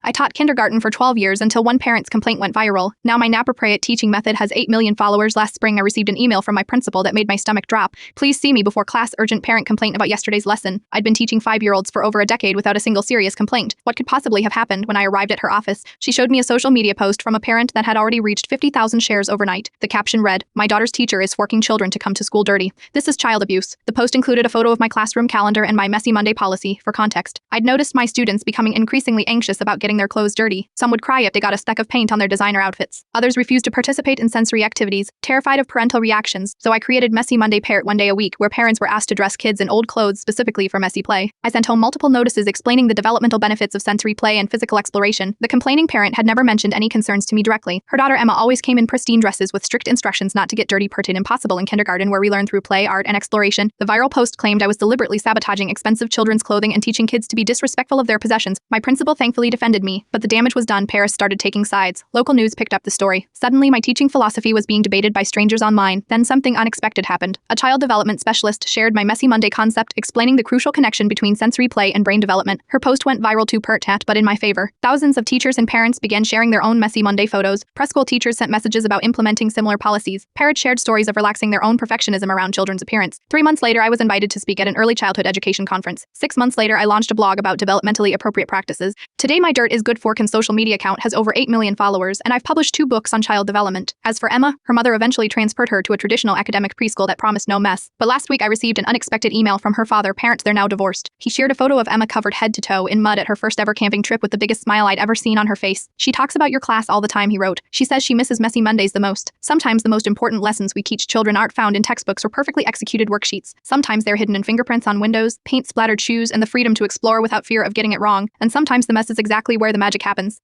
I taught kindergarten for 12 years until one parent's complaint went viral. Now my Naprapray teaching method has 8 million followers. Last spring I received an email from my principal that made my stomach drop. Please see me before class. Urgent parent complaint about yesterday's lesson. I'd been teaching 5-year-olds for over a decade without a single serious complaint. What could possibly have happened? When I arrived at her office, she showed me a social media post from a parent that had already reached 50,000 shares overnight. The caption read, "My daughter's teacher is forcing children to come to school dirty. This is child abuse." The post included a photo of my classroom calendar and my Messy Monday policy. For context, I'd noticed my students becoming increasingly anxious about getting their clothes dirty. Some would cry if they got a speck of paint on their designer outfits. Others refused to participate in sensory activities, terrified of parental reactions. So I created Messy Monday Parrot one day a week, where parents were asked to dress kids in old clothes specifically for messy play. I sent home multiple notices explaining the developmental benefits of sensory play and physical exploration. The complaining parent had never mentioned any concerns to me directly. Her daughter Emma always came in pristine dresses with strict instructions not to get dirty. Pertinent impossible in kindergarten, where we learn through play, art, and exploration. The viral post claimed I was deliberately sabotaging expensive children's clothing and teaching kids to be disrespectful of their possessions. My principal thankfully defended me, but the damage was done. Paris started taking sides. Local news picked up the story. Suddenly, my teaching philosophy was being debated by strangers online. Then something unexpected happened. A child development specialist shared my Messy Monday concept, explaining the crucial connection between sensory play and brain development. Her post went viral too, but in my favor. Thousands of teachers and parents began sharing their own Messy Monday photos. Preschool teachers sent messages about implementing similar policies. Parents shared stories of relaxing their own perfectionism around children's appearance. 3 months later, I was invited to speak at an early childhood education conference. 6 months later, I launched a blog about developmentally appropriate practices. Today, my Dirt is Good for Can social media account has over 8 million followers, and I've published 2 books on child development. As for Emma, her mother eventually transferred her to a traditional academic preschool that promised no mess. But last week, I received an unexpected email from her father. Parents, they're now divorced. He shared a photo of Emma covered head to toe in mud at her first ever camping trip with the biggest smile I'd ever seen on her face. "She talks about your class all the time," he wrote. "She says she misses Messy Mondays the most. Sometimes the most important lessons we teach children aren't found in textbooks or perfectly executed worksheets. Sometimes they're hidden in fingerprints on windows, paint-splattered shoes, and the freedom to explore without fear of getting it wrong. And sometimes the mess is exactly where the magic happens."